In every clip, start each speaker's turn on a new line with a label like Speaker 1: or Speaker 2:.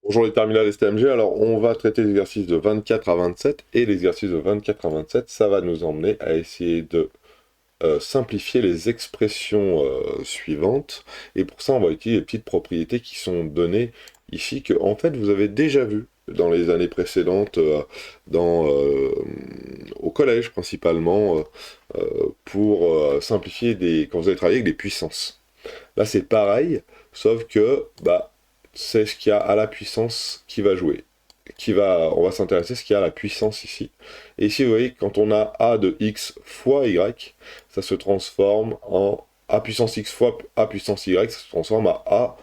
Speaker 1: Bonjour les terminales STMG, alors on va traiter l'exercice de 24 à 27 et l'exercice de 24 à 27, ça va nous emmener à essayer de simplifier les expressions suivantes et pour ça on va utiliser les petites propriétés qui sont données ici que en fait vous avez déjà vu dans les années précédentes au collège principalement pour simplifier quand vous allez travailler avec des puissances. Là c'est pareil, sauf que c'est ce qu'il y a à la puissance qui va jouer. On va s'intéresser à ce qu'il y a à la puissance ici. Et ici, vous voyez, quand on a a de x fois y, ça se transforme en a puissance x fois a puissance y, ça se transforme à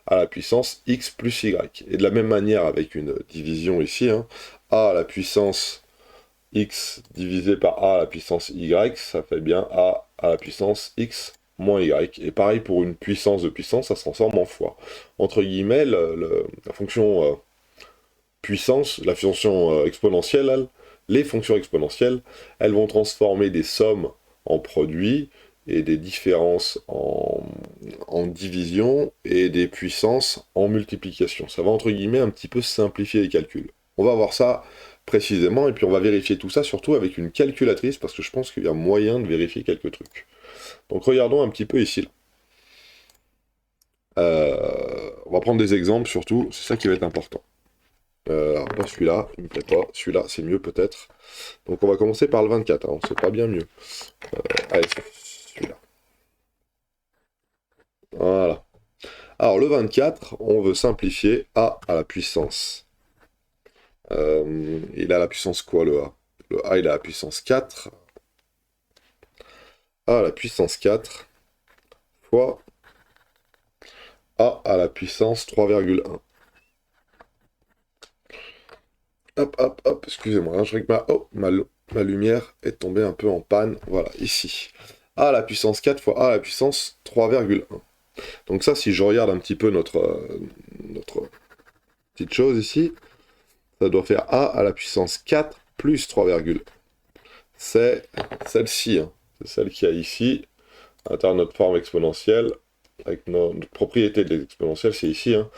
Speaker 1: la puissance x plus y. Et de la même manière, avec une division ici, hein, a à la puissance x divisé par a à la puissance y, ça fait bien a à la puissance x moins y. Et pareil pour une puissance de puissance, ça se transforme en fois. Entre guillemets, la fonction puissance, la fonction exponentielle, les fonctions exponentielles, elles vont transformer des sommes en produits et des différences en division et des puissances en multiplication. Ça va entre guillemets un petit peu simplifier les calculs. On va voir ça précisément et puis on va vérifier tout ça surtout avec une calculatrice parce que je pense qu'il y a moyen de vérifier quelques trucs. Donc regardons un petit peu ici. On va prendre des exemples surtout, c'est ça qui va être important. Alors pas celui-là, il me plaît pas. Celui-là, c'est mieux peut-être. Donc on va commencer par le 24, hein, c'est pas bien mieux. Allez, celui-là. Voilà. Alors le 24, on veut simplifier a à la puissance. Il a la puissance quoi le a? Le a il a la puissance 4. A à la puissance 4 fois a à la puissance 3,1. Hop, hop, hop, excusez-moi, hein, je dirais que ma lumière est tombée un peu en panne. Voilà, ici. A à la puissance 4 fois a à la puissance 3,1. Donc ça, si je regarde un petit peu notre petite chose ici, ça doit faire a à la puissance 4 plus 3,1. C'est celle-ci, hein. C'est celle qu'il y a ici, à l'intérieur de notre forme exponentielle, avec notre propriété de l'exponentielle, c'est ici, hein.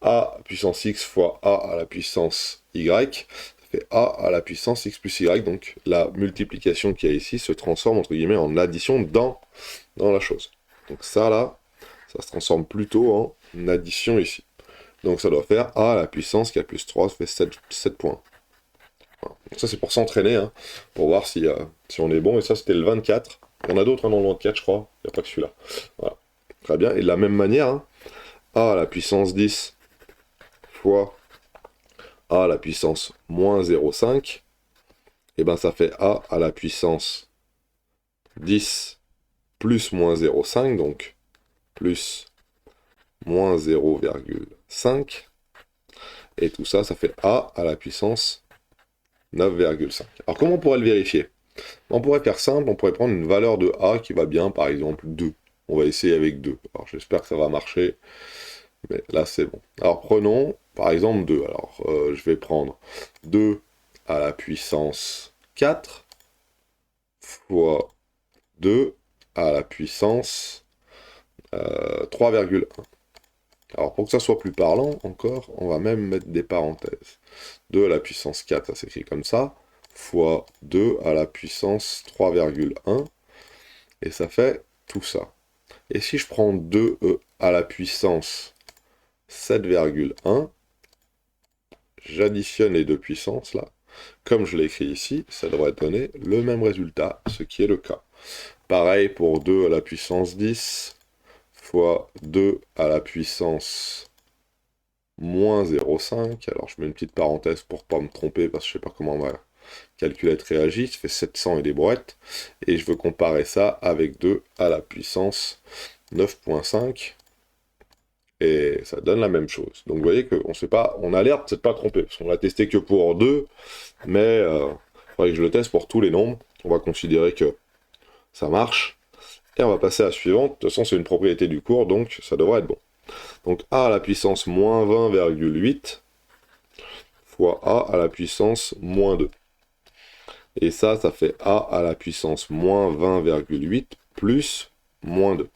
Speaker 1: A puissance x fois a à la puissance y, ça fait a à la puissance x plus y, donc la multiplication qu'il y a ici se transforme entre guillemets en addition dans la chose. Donc ça là, ça se transforme plutôt en addition ici. Donc ça doit faire a à la puissance 4 plus 3, ça fait 7 points. Voilà. Donc ça c'est pour s'entraîner, hein, pour voir si on est bon, et ça c'était le 24. Il y en a d'autres dans le 24 je crois, il n'y a pas que celui-là. Voilà. Très bien, et de la même manière, hein, a à la puissance 10 fois a à la puissance moins 0,5, et ben ça fait a à la puissance 10 plus moins 0,5, donc plus moins 0,5, et tout ça, ça fait a à la puissance 9,5. Alors comment on pourrait le vérifier? On pourrait faire simple, on pourrait prendre une valeur de a qui va bien, par exemple 2. On va essayer avec 2. Alors j'espère que ça va marcher, mais là c'est bon. Alors prenons par exemple 2. Alors je vais prendre 2 à la puissance 4 fois 2 à la puissance 3,1. Alors pour que ça soit plus parlant encore, on va même mettre des parenthèses. 2 à la puissance 4, ça s'écrit comme ça, fois 2 à la puissance 3,1, et ça fait tout ça. Et si je prends 2e à la puissance 7,1, j'additionne les deux puissances là, comme je l'ai écrit ici, ça devrait donner le même résultat, ce qui est le cas. Pareil pour 2 à la puissance 10, fois 2 à la puissance moins 0,5. Alors je mets une petite parenthèse pour pas me tromper parce que je sais pas comment ma calculette réagit. Ça fait 700 et des brouettes. Et je veux comparer ça avec 2 à la puissance 9,5. Et ça donne la même chose. Donc vous voyez qu'on sait pas, on a l'air de s'être pas trompé, parce qu'on l'a testé que pour 2, mais il faudrait que je le teste pour tous les nombres. On va considérer que ça marche. Et on va passer à la suivante. De toute façon, c'est une propriété du cours, donc ça devrait être bon. Donc a à la puissance moins 20,8 fois a à la puissance moins 2. Et ça fait a à la puissance moins 20,8 plus moins 2.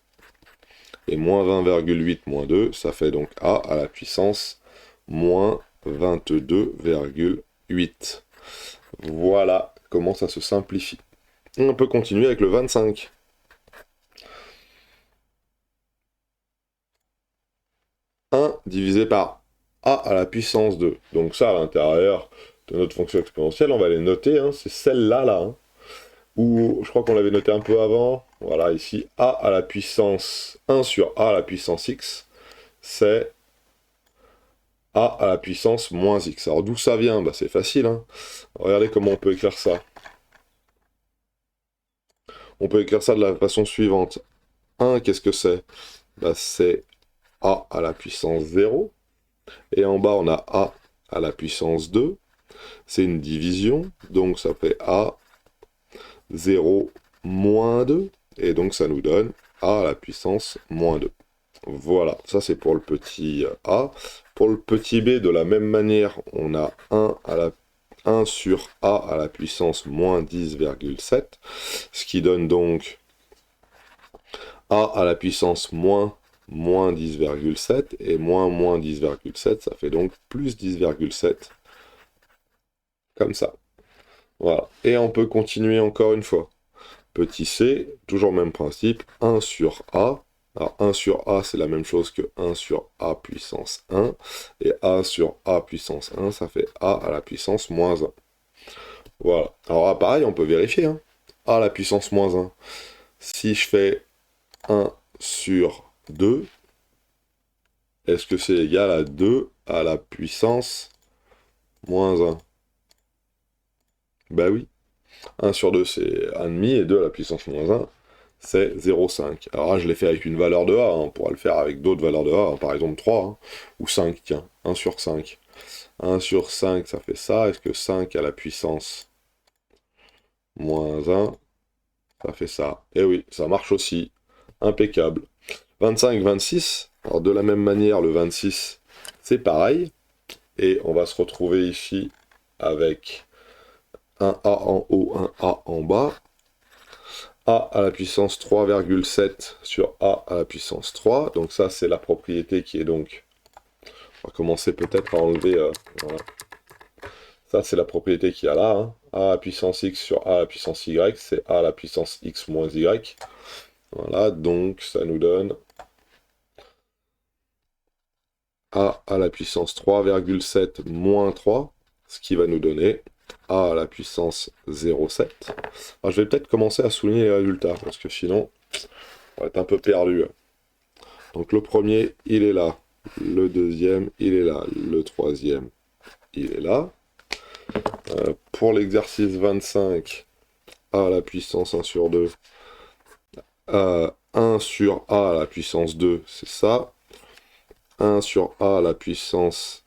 Speaker 1: Et moins 20,8 moins 2, ça fait donc a à la puissance moins 22,8. Voilà comment ça se simplifie. On peut continuer avec le 25. 1 divisé par a à la puissance 2. Donc ça, à l'intérieur de notre fonction exponentielle, on va les noter, hein, c'est celle-là, là, hein, où je crois qu'on l'avait noté un peu avant. Voilà, ici, a à la puissance 1 sur a à la puissance x, c'est a à la puissance moins x. Alors d'où ça vient? Bah, c'est facile, hein. Regardez comment on peut écrire ça. On peut écrire ça de la façon suivante. 1, qu'est-ce que c'est? Bah, c'est a à la puissance 0. Et en bas, on a a à la puissance 2. C'est une division, donc ça fait a 0 moins 2. Et donc ça nous donne a à la puissance moins 2. Voilà, ça c'est pour le petit a. Pour le petit b, de la même manière, on a 1 sur a à la puissance moins 10,7. Ce qui donne donc a à la puissance moins 10,7 et moins 10,7, ça fait donc plus 10,7, comme ça. Voilà, et on peut continuer encore une fois. Petit c, toujours le même principe, 1 sur a. Alors 1 sur a, c'est la même chose que 1 sur a puissance 1, et a sur a puissance 1, ça fait a à la puissance moins 1. Voilà, alors là, pareil, on peut vérifier, hein. A à la puissance moins 1. Si je fais 1 sur 2, est-ce que c'est égal à 2 à la puissance moins 1? Bah oui. 1 sur 2, c'est 1,5, et 2 à la puissance moins 1, c'est 0,5. Alors là, je l'ai fait avec une valeur de a, hein. On pourra le faire avec d'autres valeurs de a, hein. Par exemple 3, hein. Ou 5, tiens, 1 sur 5. 1 sur 5, ça fait ça. Est-ce que 5 à la puissance moins 1, ça fait ça? Eh oui, ça marche aussi. Impeccable. 25, 26. Alors de la même manière, le 26, c'est pareil. Et on va se retrouver ici avec un a en haut, un a en bas. A à la puissance 3,7 sur A à la puissance 3. Donc ça, c'est la propriété qui est donc... On va commencer peut-être à enlever... voilà. Ça, c'est la propriété qu'il y a là, hein. A à la puissance x sur A à la puissance y, c'est A à la puissance x moins y. Voilà, donc ça nous donne A à la puissance 3,7 moins 3, ce qui va nous donner A à la puissance 0,7. Alors je vais peut-être commencer à souligner les résultats, parce que sinon, on va être un peu perdu. Donc le premier, il est là. Le deuxième, il est là. Le troisième, il est là. Pour l'exercice 25, A à la puissance 1 sur 2. 1 sur A à la puissance 2, c'est ça. 1 sur A à la puissance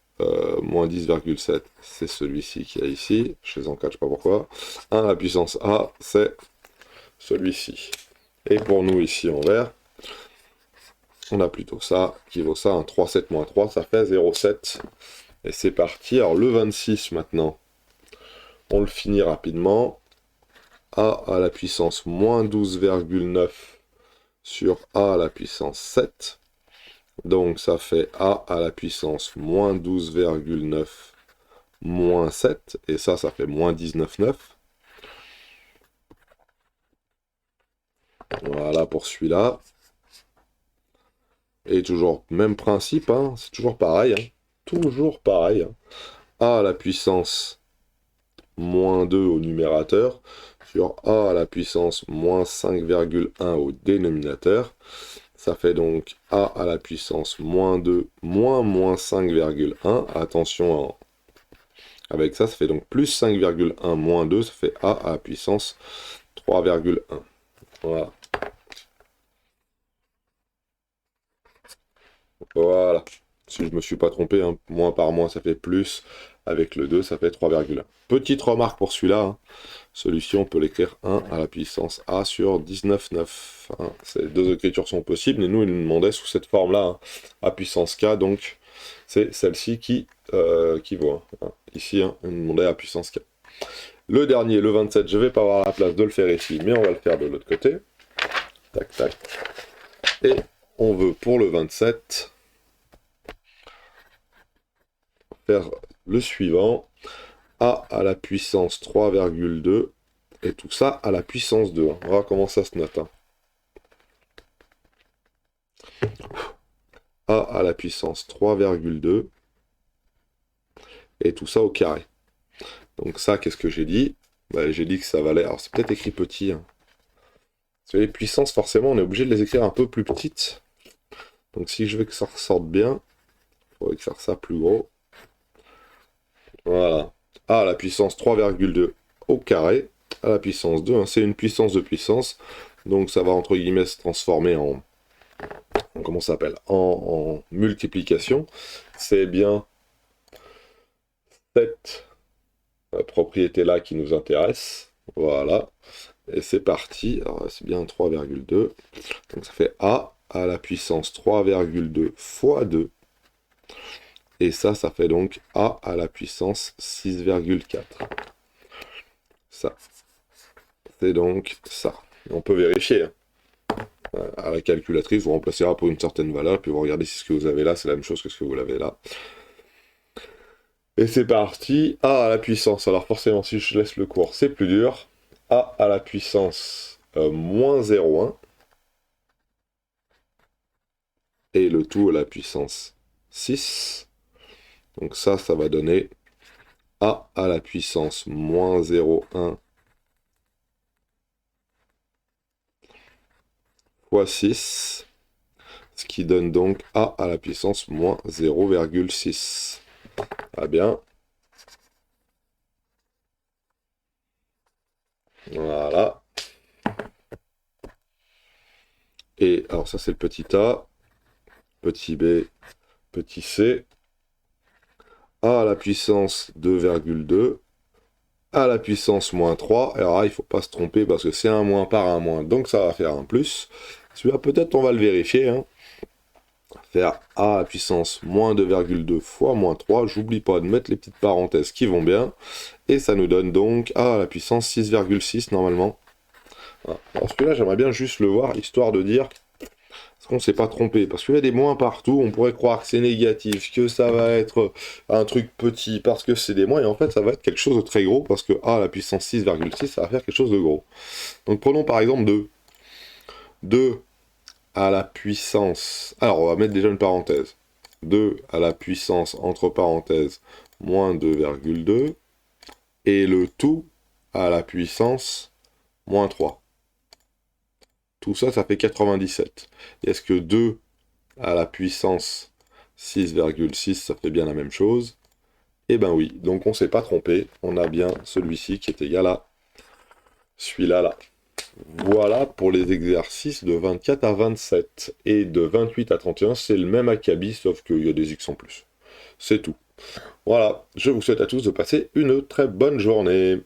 Speaker 1: moins 10,7, c'est celui-ci qui est ici. Je les encadre, je sais pas pourquoi. 1 à la puissance A, c'est celui-ci. Et pour nous, ici en vert, on a plutôt ça, qui vaut ça, un 3,7 moins 3, ça fait 0,7. Et c'est parti. Alors le 26 maintenant, on le finit rapidement. A à la puissance moins 12,9 sur A à la puissance 7. Donc ça fait A à la puissance moins 12,9 moins 7. Et ça fait moins 19,9. Voilà pour celui-là. Et toujours même principe, hein, c'est toujours pareil. Hein, toujours pareil. Hein. A à la puissance moins 2 au numérateur sur A à la puissance moins 5,1 au dénominateur. Ça fait donc A à la puissance moins 2 moins 5,1. Attention, avec ça, ça fait donc plus 5,1 moins 2, ça fait A à la puissance 3,1. Voilà. Voilà. Si je me suis pas trompé, hein, moins par moins, ça fait plus. Avec le 2, ça fait 3,1. Petite remarque pour celui-là. Hein. Celui-ci, on peut l'écrire 1 à la puissance A sur 19,9. Hein. Ces deux écritures sont possibles, mais nous, il nous demandait sous cette forme-là, hein, A puissance K, donc c'est celle-ci qui vaut. Hein. Ici, hein, il nous demandait A puissance K. Le dernier, le 27, je vais pas avoir la place de le faire ici, mais on va le faire de l'autre côté. Tac, tac. Et on veut pour le 27... faire le suivant. A à la puissance 3,2. Et tout ça à la puissance 2. On va voir comment ça se note. A à la puissance 3,2. Et tout ça au carré. Donc ça, qu'est-ce que j'ai dit? J'ai dit que ça valait... Alors c'est peut-être écrit petit. Parce que les puissances, forcément, on est obligé de les écrire un peu plus petites. Donc si je veux que ça ressorte bien, il faudrait écrire ça plus gros. Voilà. A à la puissance 3,2 au carré. À la puissance 2. C'est une puissance de puissance. Donc ça va, entre guillemets, se transformer en... Comment ça s'appelle? En multiplication. C'est bien cette propriété-là qui nous intéresse. Voilà. Et c'est parti. Alors c'est bien 3,2. Donc ça fait A à la puissance 3,2 fois 2. Et ça fait donc A à la puissance 6,4. Ça. C'est donc ça. Et on peut vérifier. À la calculatrice, vous remplacez A pour une certaine valeur, puis vous regardez si ce que vous avez là, c'est la même chose que ce que vous l'avez là. Et c'est parti. A à la puissance. Alors forcément, si je laisse le cours, c'est plus dur. A à la puissance moins 0,1. Et le tout à la puissance 6. Donc ça va donner A à la puissance moins 0,1 fois 6. Ce qui donne donc A à la puissance moins 0,6. Ah bien. Voilà. Et alors ça c'est le petit A. Petit B, petit C. A à la puissance 2,2. À la puissance moins 3. Alors là, il ne faut pas se tromper parce que c'est un moins par un moins. Donc ça va faire un plus. Celui-là, peut-être on va le vérifier. Faire A à la puissance moins 2,2 fois moins 3. J'oublie pas de mettre les petites parenthèses qui vont bien. Et ça nous donne donc A à la puissance 6,6 normalement. Voilà. Alors celui-là, j'aimerais bien juste le voir, histoire de dire... qu'on ne s'est pas trompé, parce qu'il y a des moins partout, on pourrait croire que c'est négatif, que ça va être un truc petit parce que c'est des moins, et en fait ça va être quelque chose de très gros, parce que A à la puissance 6,6, ça va faire quelque chose de gros. Donc prenons par exemple 2. 2 à la puissance... Alors on va mettre déjà une parenthèse. 2 à la puissance, entre parenthèses, moins 2,2, et le tout à la puissance moins 3. Tout ça, ça fait 97. Est-ce que 2 à la puissance 6,6, ça fait bien la même chose? Eh ben oui, donc on ne s'est pas trompé. On a bien celui-ci qui est égal à celui-là, là. Voilà pour les exercices de 24 à 27. Et de 28 à 31, c'est le même acabit, sauf qu'il y a des x en plus. C'est tout. Voilà, je vous souhaite à tous de passer une très bonne journée.